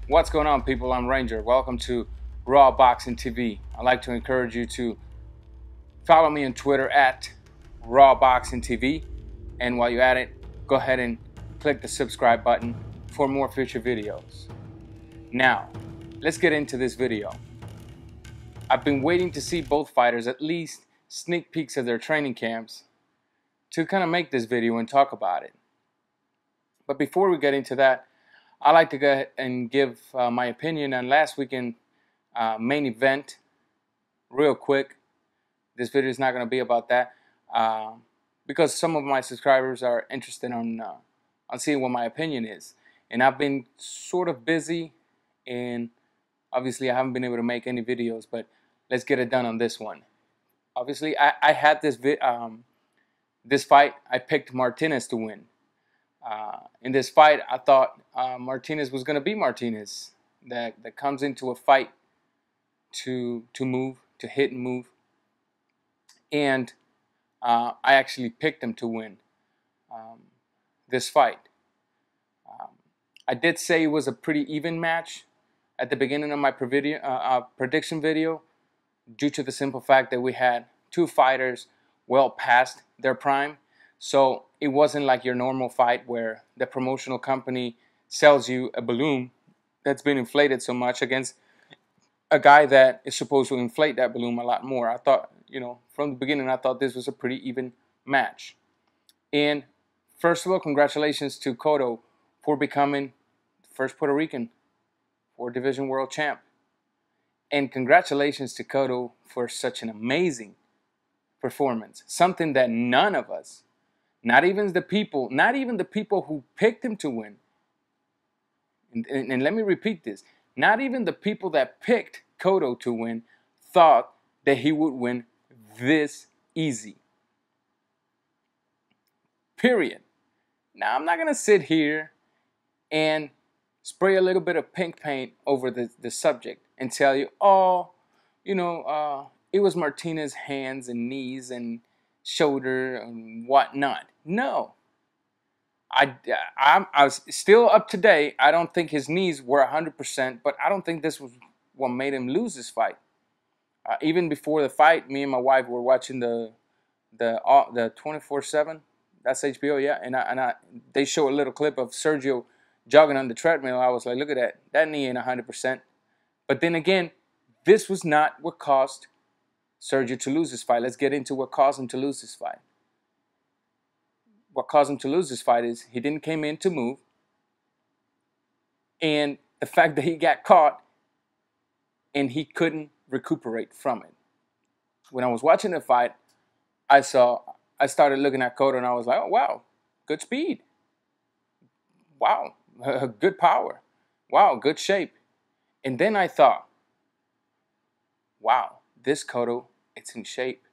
What's going on, people? I'm Ranger. Welcome to Raw Boxing TV. I'd like to encourage you to follow me on Twitter at Raw Boxing TV. And while you're at it, go ahead and click the subscribe button for more future videos. Now, let's get into this video. I've been waiting to see both fighters at least sneak peeks of their training camps to kind of make this video and talk about it. But before we get into that, I'd like to go ahead and give my opinion on last weekend main event real quick. This video is not going to be about that because some of my subscribers are interested on seeing what my opinion is. And I've been sort of busy, and obviously I haven't been able to make any videos, but let's get it done on this one. Obviously, I had this fight. I picked Martinez to win. In this fight, I thought Martinez was going to be Martinez, that comes into a fight to move, to hit and move. And I actually picked him to win this fight. I did say it was a pretty even match at the beginning of my prediction video, due to the simple fact that we had two fighters well past their prime. So it wasn't like your normal fight where the promotional company sells you a balloon that's been inflated so much against a guy that is supposed to inflate that balloon a lot more. I thought, from the beginning, I thought this was a pretty even match. And first of all, congratulations to Cotto for becoming the first Puerto Rican four-division world champ. And congratulations to Cotto for such an amazing performance. Something that none of us, not even the people who picked him to win, and let me repeat this, not even the people that picked Cotto to win thought that he would win this easy. Period. Now, I'm not going to sit here and spray a little bit of pink paint over the subject and tell you, it was Martinez's hands and knees and shoulder and whatnot. No. I was still up to date. I don't think his knees were 100%, but I don't think this was what made him lose this fight. Even before the fight, me and my wife were watching the 24/7. That's HBO, yeah. And they show a little clip of Sergio jogging on the treadmill. I was like, look at that. That knee ain't 100%. But then again, this was not what caused Sergio to lose this fight. Let's get into what caused him to lose this fight. What caused him to lose this fight is he didn't come in to move, and the fact that he got caught and he couldn't recuperate from it. When I was watching the fight, I started looking at Cotto and I was like, oh, wow, good speed. Wow, good power. Wow, good shape. And then I thought, wow, this Cotto, it's in shape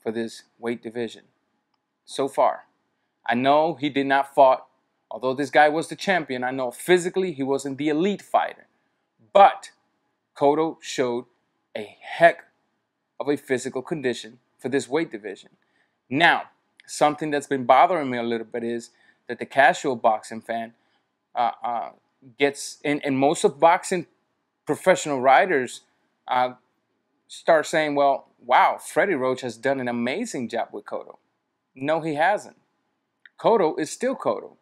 for this weight division so far. I know he did not fought, although this guy was the champion, I know physically he wasn't the elite fighter. But Cotto showed a heck of a physical condition for this weight division. Now, something that's been bothering me a little bit is that the casual boxing fan gets, and most of boxing professional writers start saying, well, wow, Freddie Roach has done an amazing job with Cotto. No, he hasn't. Cotto is still Cotto.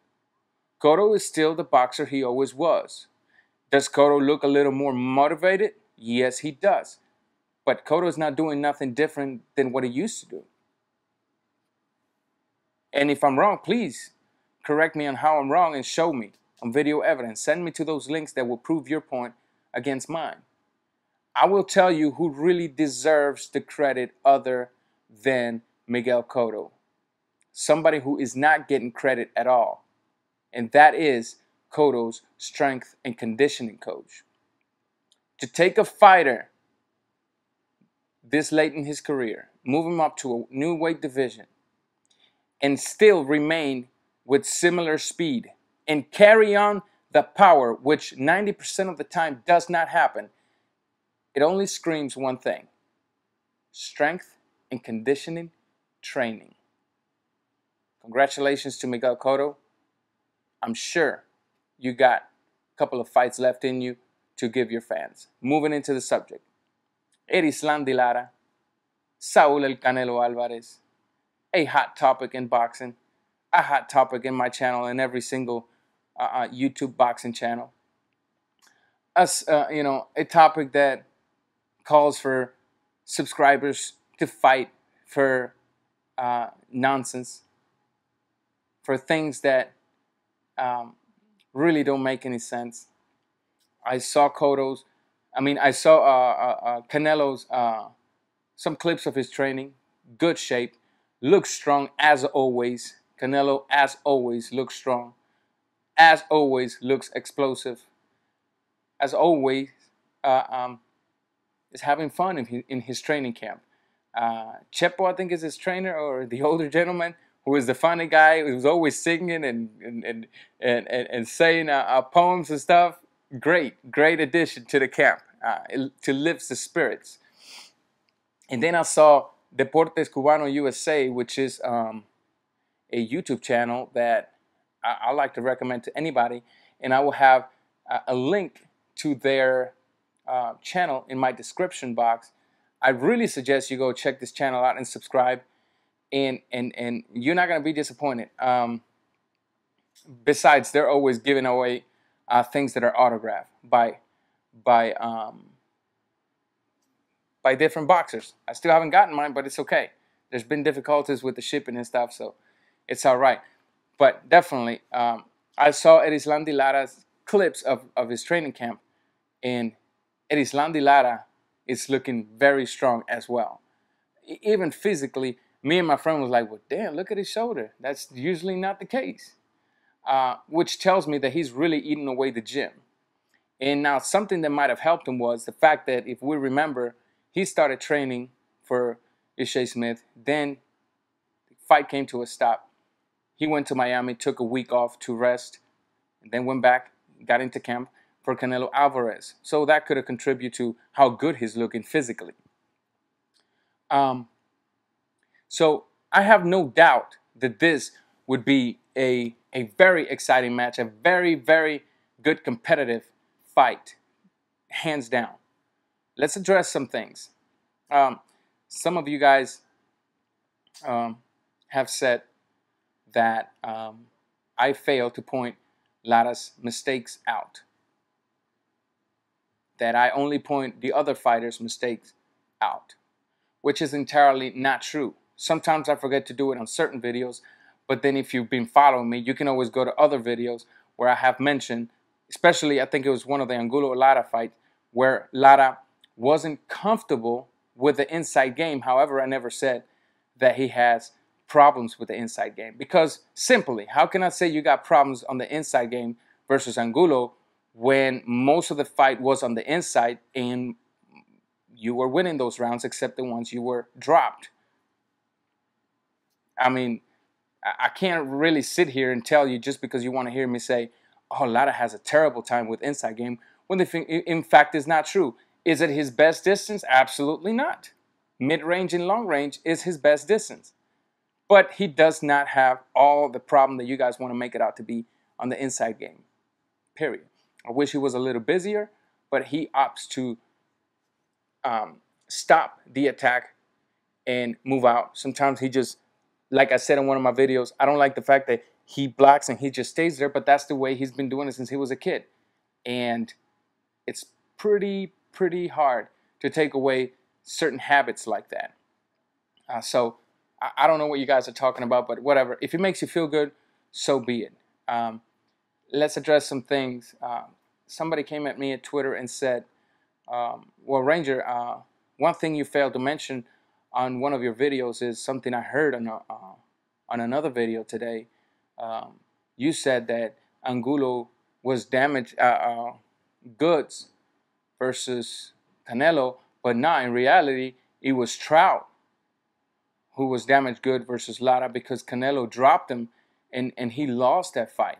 Cotto is still the boxer he always was. Does Cotto look a little more motivated? Yes, he does. But Cotto is not doing nothing different than what he used to do. And if I'm wrong, please correct me on how I'm wrong and show me on video evidence. Send me to those links that will prove your point against mine. I will tell you who really deserves the credit other than Miguel Cotto. Somebody who is not getting credit at all. And that is Cotto's strength and conditioning coach. To take a fighter this late in his career, move him up to a new weight division, and still remain with similar speed and carry on the power, which 90% of the time does not happen, it only screams one thing: strength and conditioning training. Congratulations to Miguel Cotto. I'm sure you got couple of fights left in you to give your fans. Moving into the subject. Erislan de Lara, Saul El Canelo Alvarez. A hot topic in boxing. A hot topic in my channel and every single YouTube boxing channel. A topic that calls for subscribers to fight for nonsense, for things that really don't make any sense. I saw Cotto's, I saw Canelo's, some clips of his training. Good shape, looks strong as always. Canelo, as always, looks strong. As always, looks explosive. As always, is having fun in his training camp. Chepo, I think, is his trainer, or the older gentleman who is the funny guy who's always singing and saying poems and stuff. Great addition to the camp to lift the spirits. And then I saw Deportes Cubano USA, which is a YouTube channel that I like to recommend to anybody, and I will have a link to their channel in my description box. I really suggest you go check this channel out and subscribe, and you're not going to be disappointed. Besides, they're always giving away things that are autographed by different boxers. I still haven't gotten mine, but it's okay. There's been difficulties with the shipping and stuff, so it's all right. But definitely, I saw Erislan de Lara's clips of his training camp, and Erislan de Lara is looking very strong as well. Even physically, me and my friend was like, well, damn, look at his shoulder. That's usually not the case. Which tells me that he's really eating away the gym. And now something that might have helped him was the fact that, if we remember, he started training for Ishe Smith. Then the fight came to a stop. He went to Miami, took a week off to rest, and then went back, got into camp for Canelo Alvarez. So that could have contributed to how good he's looking physically. So I have no doubt that this would be a very exciting match, a very, very good competitive fight, hands down. Let's address some things. Some of you guys have said that I failed to point Lara's mistakes out, that I only point the other fighters' mistakes out, which is entirely not true. Sometimes I forget to do it on certain videos, but then if you've been following me, you can always go to other videos where I have mentioned, especially I think it was one of the Angulo-Lara fights, where Lara wasn't comfortable with the inside game. However, I never said that he has problems with the inside game, because simply, how can I say you got problems on the inside game versus Angulo when most of the fight was on the inside and you were winning those rounds except the ones you were dropped? I mean, I can't really sit here and tell you just because you want to hear me say, oh, Lara has a terrible time with inside game, when the thing, in fact, is not true. Is it his best distance? Absolutely not. Mid-range and long range is his best distance. But he does not have all the problem that you guys want to make it out to be on the inside game, period. I wish he was a little busier, but he opts to stop the attack and move out. Sometimes he just, like I said in one of my videos, I don't like the fact that he blocks and he just stays there, but that's the way he's been doing it since he was a kid. And it's pretty hard to take away certain habits like that. So I don't know what you guys are talking about, but whatever. If it makes you feel good, so be it. Let's address some things. Somebody came at me at Twitter and said, well, Ranger, one thing you failed to mention on one of your videos is something I heard on another video today. You said that Angulo was damaged goods versus Canelo, but not in reality. It was Trout who was damaged good versus Lara, because Canelo dropped him and he lost that fight.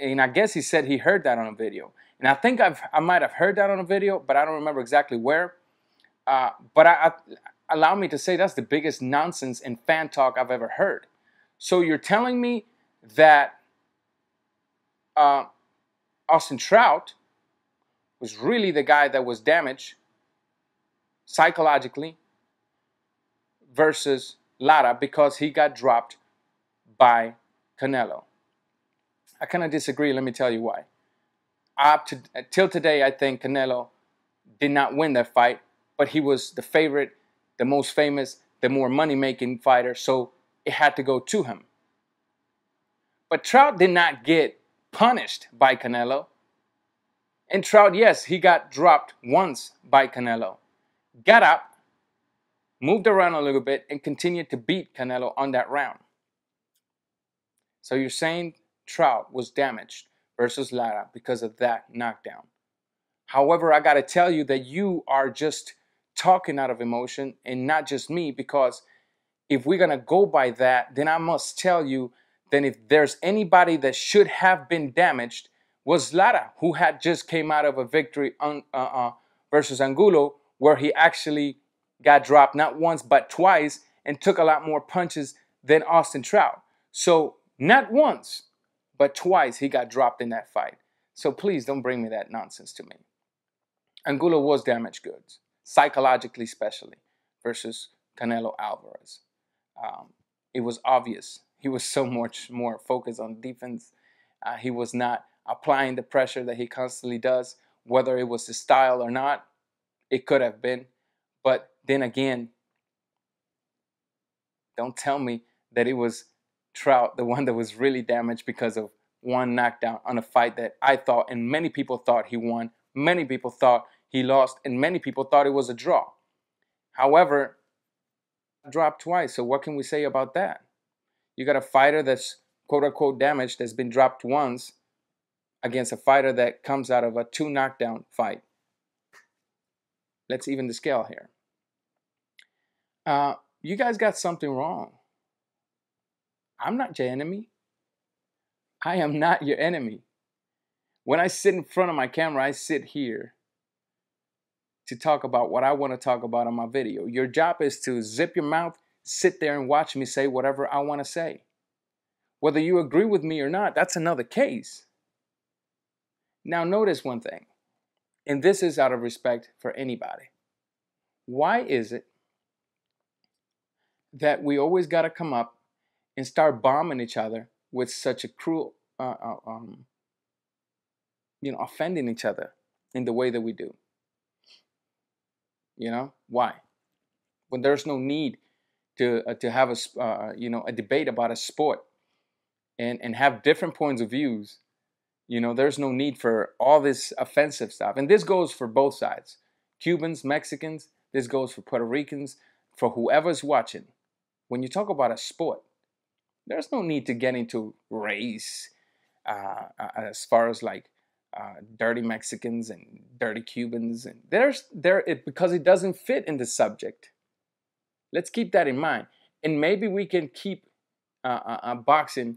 And I guess he said he heard that on a video. And I think I might have heard that on a video, but I don't remember exactly where. But allow me to say that's the biggest nonsense and fan talk I've ever heard. So you're telling me that Austin Trout was really the guy that was damaged psychologically versus Lara because he got dropped by Canelo. I kind of disagree. Let me tell you why. Till today, I think Canelo did not win that fight, but he was the favorite, the most famous, the more money-making fighter, so it had to go to him. But Trout did not get punished by Canelo. And Trout, yes, he got dropped once by Canelo. Got up, moved around a little bit, and continued to beat Canelo on that round. So you're saying Trout was damaged versus Lara because of that knockdown. However, I got to tell you that you are just talking out of emotion and not just me, because if we're going to go by that, then I must tell you, then if there's anybody that should have been damaged was Lara, who had just came out of a victory versus Angulo, where he actually got dropped not once but twice and took a lot more punches than Austin Trout. So not once, but twice he got dropped in that fight. So please don't bring me that nonsense to me. Angulo was damaged goods, psychologically especially, versus Canelo Alvarez. It was obvious. He was so much more focused on defense. He was not applying the pressure that he constantly does, whether it was his style or not. It could have been. But then again, don't tell me that it was Trout, the one that was really damaged because of one knockdown on a fight that I thought and many people thought he won. Many people thought he lost, and many people thought it was a draw. However, dropped twice. So what can we say about that? You got a fighter that's quote unquote damaged, that's been dropped once, against a fighter that comes out of a 2 knockdown fight. Let's even the scale here. You guys got something wrong. I'm not your enemy. I am not your enemy. When I sit in front of my camera, I sit here to talk about what I want to talk about on my video. Your job is to zip your mouth, sit there and watch me say whatever I want to say. Whether you agree with me or not, that's another case. Now notice one thing, and this is out of respect for anybody. Why is it that we always got to come up and start bombing each other with such a cruel, offending each other in the way that we do? Why? When there's no need to have a debate about a sport and have different points of views. There's no need for all this offensive stuff. And this goes for both sides. Cubans, Mexicans, this goes for Puerto Ricans, for whoever's watching. When you talk about a sport, there's no need to get into race as far as like dirty Mexicans and dirty Cubans. And because it doesn't fit in the subject. Let's keep that in mind. And maybe we can keep boxing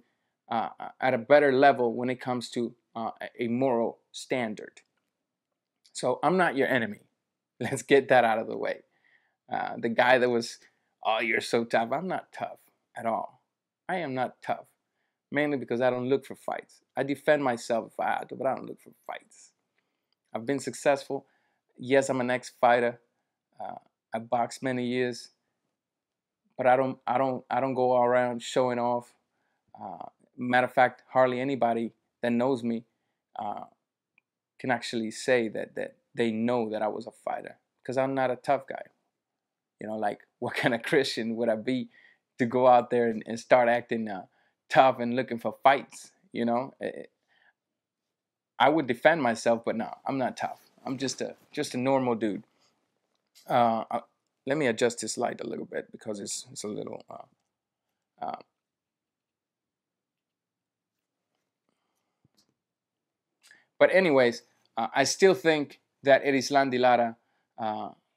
at a better level when it comes to a moral standard. So I'm not your enemy. Let's get that out of the way. The guy that was, oh, you're so tough. I'm not tough at all. I am not tough. Mainly because I don't look for fights. I defend myself if I have to, but I don't look for fights. I've been successful. Yes, I'm an ex-fighter. I boxed many years, but I don't go around showing off. Matter of fact, hardly anybody that knows me can actually say that they know that I was a fighter, because I'm not a tough guy. Like, what kind of Christian would I be to go out there and start acting tough and looking for fights? I would defend myself, but no, I'm not tough. I'm just a normal dude. Let me adjust this light a little bit because it's a little. But anyways, I still think that Erislandy Lara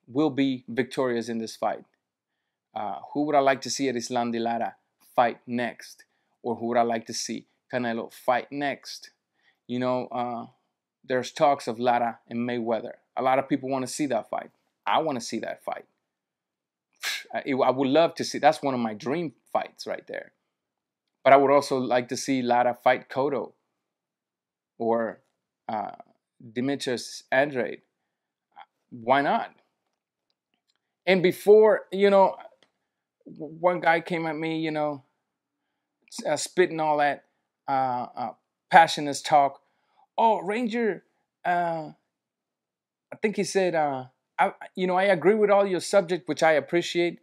will be victorious in this fight. Who would I like to see Erislandy Lara fight next? Or who would I like to see Canelo fight next? There's talks of Lara and Mayweather. A lot of people want to see that fight. I want to see that fight. I would love to see. That's one of my dream fights right there. But I would also like to see Lara fight Cotto, or uh, Demetrius Andrade. Why not? And before, one guy came at me, spitting all that passionate talk. Oh, Ranger, I think he said, I agree with all your subject, which I appreciate.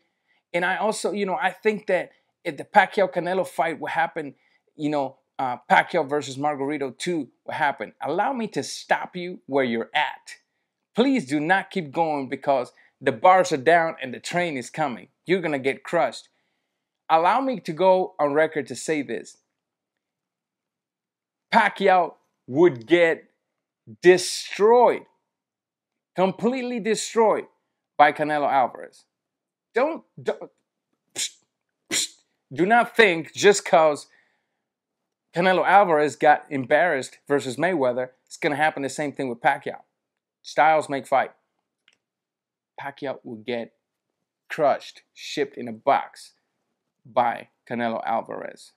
And I also, I think that if the Pacquiao Canelo fight will happen, Pacquiao versus Margarito 2 will happen. Allow me to stop you where you're at. Please do not keep going because the bars are down and the train is coming. You're going to get crushed. Allow me to go on record to say this. Pacquiao would get destroyed, completely destroyed by Canelo Alvarez. Don't do not think just because Canelo Alvarez got embarrassed versus Mayweather, it's going to happen the same thing with Pacquiao. Styles make fight. Pacquiao will get crushed, shipped in a box by Canelo Alvarez.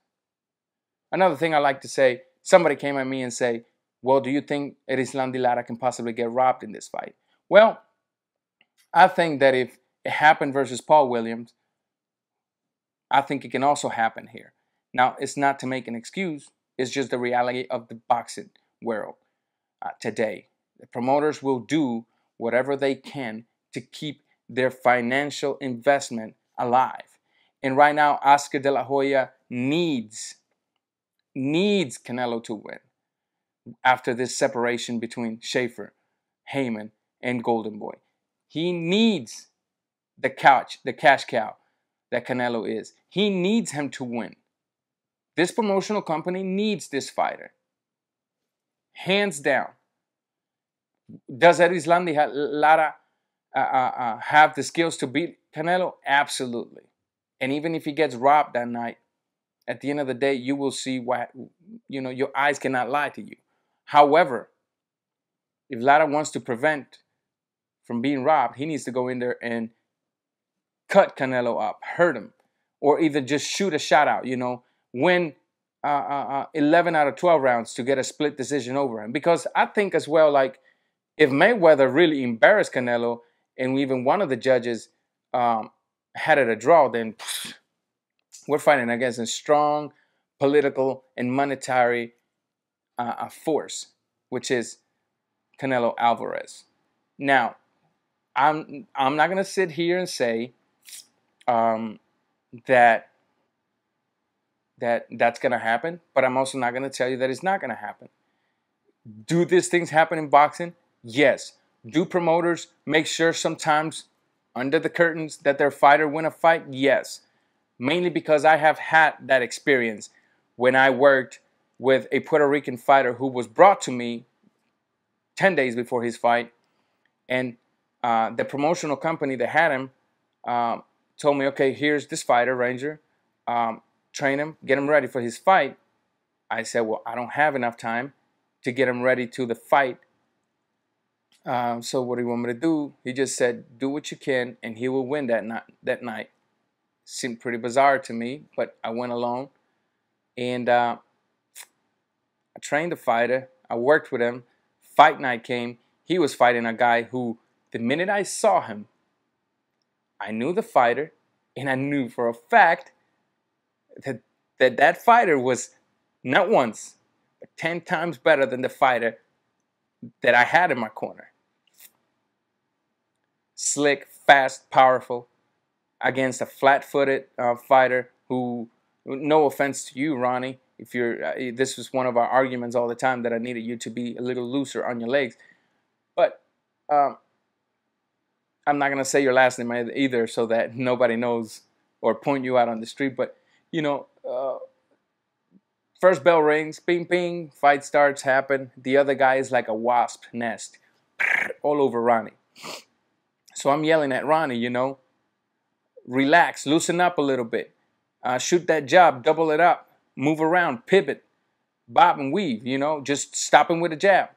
Another thing I like to say, somebody came at me and say, well, do you think Erislandy Lara can possibly get robbed in this fight? Well, I think that if it happened versus Paul Williams, I think it can also happen here. Now, it's not to make an excuse. It's just the reality of the boxing world today. The promoters will do whatever they can to keep their financial investment alive. And right now, Oscar De La Hoya needs Canelo to win after this separation between Schaefer, Heyman, and Golden Boy. He needs the cash cow that Canelo is. He needs him to win. This promotional company needs this fighter. Hands down. Does Erislandy Lara have the skills to beat Canelo? Absolutely. And even if he gets robbed that night, at the end of the day, you will see what, your eyes cannot lie to you. However, if Lara wants to prevent from being robbed, he needs to go in there and cut Canelo up, hurt him, or either just shoot a shot out, win 11 out of 12 rounds to get a split decision over him. Because I think as well, like, if Mayweather really embarrassed Canelo and even one of the judges had it a draw, then we're fighting against a strong political and monetary force, which is Canelo Alvarez. Now, I'm not going to sit here and say that's going to happen, but I'm also not going to tell you that it's not going to happen. Do these things happen in boxing? Yes. Do promoters make sure sometimes under the curtains that their fighter win a fight? Yes. Mainly because I have had that experience when I worked with a Puerto Rican fighter who was brought to me 10 days before his fight. And the promotional company that had him told me, okay, here's this fighter, Ranger. Train him, get him ready for his fight. I said, well, I don't have enough time to get him ready to the fight. So what do you want me to do? He just said, do what you can, and he will win that night. Seemed pretty bizarre to me, but I went along. And I trained the fighter. I worked with him. Fight night came. He was fighting a guy who, the minute I saw him, I knew the fighter, and I knew for a fact that fighter was not once, but 10 times better than the fighter that I had in my corner. Slick, fast, powerful, against a flat-footed fighter who, no offense to you, Ronnie, if you're, this was one of our arguments all the time, that I needed you to be a little looser on your legs. But I'm not going to say your last name either so that nobody knows or point you out on the street. But, first bell rings, ping, ping, fight starts, happen. The other guy is like a wasp nest all over Ronnie. So I'm yelling at Ronnie, relax, loosen up a little bit. Shoot that jab, double it up, move around, pivot, bob and weave, just stop him with a jab.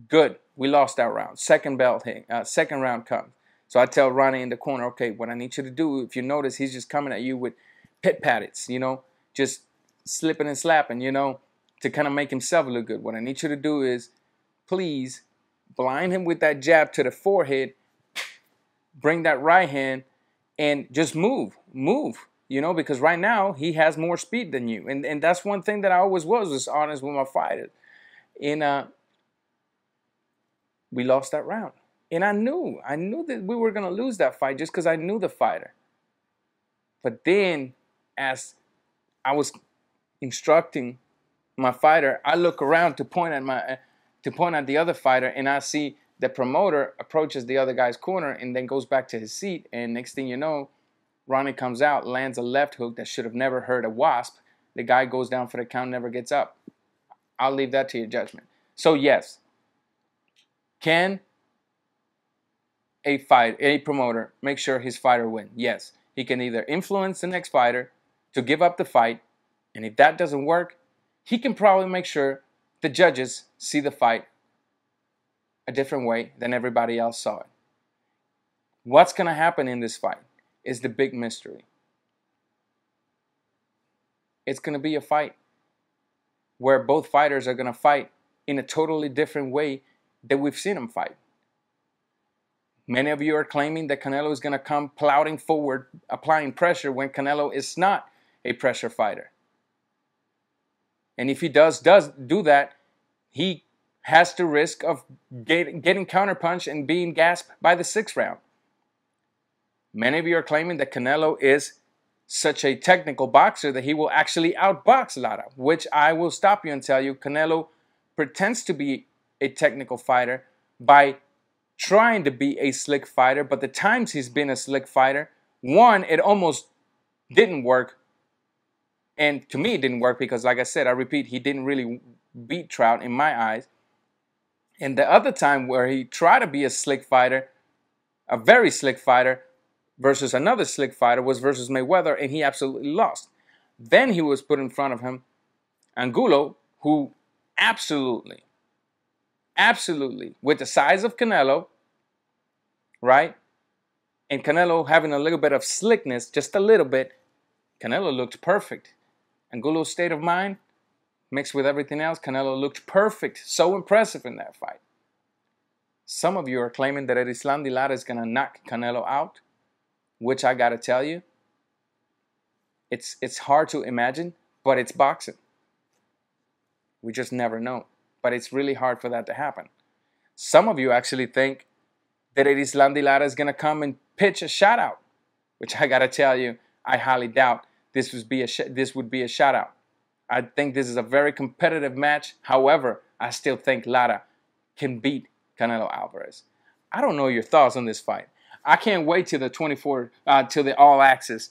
Good. We lost that round. Second round comes. So I tell Ronnie in the corner, okay, what I need you to do, if you notice, he's just coming at you with pit paddits, just slipping and slapping, to kind of make himself look good. What I need you to do is, please, blind him with that jab to the forehead, bring that right hand, and just move, you know, because right now he has more speed than you. And that's one thing that I always was honest with my fighters. And we lost that round. And I knew that we were going to lose that fight just because I knew the fighter. But then, as I was instructing my fighter, I look around to point at the other fighter, and I see the promoter approaches the other guy's corner and then goes back to his seat. And next thing you know, Ronnie comes out, lands a left hook that should have never hurt a wasp. The guy goes down for the count, never gets up. I'll leave that to your judgment. So yes, can a promoter make sure his fighter win? Yes. He can either influence the next fighter to give up the fight, and if that doesn't work, he can probably make sure the judges see the fight a different way than everybody else saw it. What's going to happen in this fight is the big mystery. It's going to be a fight where both fighters are going to fight in a totally different way than we've seen them fight. Many of you are claiming that Canelo is going to come plowing forward, applying pressure, when Canelo is not a pressure fighter. And if he does do that, he has the risk of getting counterpunched and being gasped by the 6th round. Many of you are claiming that Canelo is such a technical boxer that he will actually outbox Lara, which I will stop you and tell you Canelo pretends to be a technical fighter by trying to be a slick fighter, but the times he's been a slick fighter, one, it almost didn't work. And to me, it didn't work because, like I said, I repeat, he didn't really beat Trout in my eyes. And the other time where he tried to be a slick fighter, a very slick fighter, versus another slick fighter was versus Mayweather, and he absolutely lost. Then he was put in front of him Angulo, who absolutely, with the size of Canelo, right? And Canelo having a little bit of slickness, just a little bit, Canelo looked perfect. Angulo's state of mind, mixed with everything else, Canelo looked perfect. So impressive in that fight. Some of you are claiming that Erislandy Lara is going to knock Canelo out, which I got to tell you, it's hard to imagine, but it's boxing. We just never know. But it's really hard for that to happen. Some of you actually think that Erislandy Lara is going to come and pitch a shutout, which I got to tell you, I highly doubt this would be a shutout. I think this is a very competitive match. However, I still think Lara can beat Canelo Alvarez. I don't know your thoughts on this fight. I can't wait till the till the All Access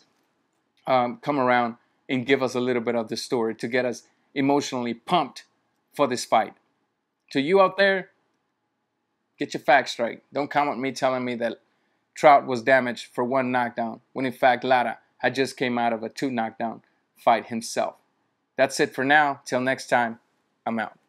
come around and give us a little bit of the story to get us emotionally pumped for this fight. To you out there, get your facts straight. Don't come at me telling me that Trout was damaged for 1 knockdown, when in fact Lara had just came out of a 2 knockdown fight himself. That's it for now. Till next time, I'm out.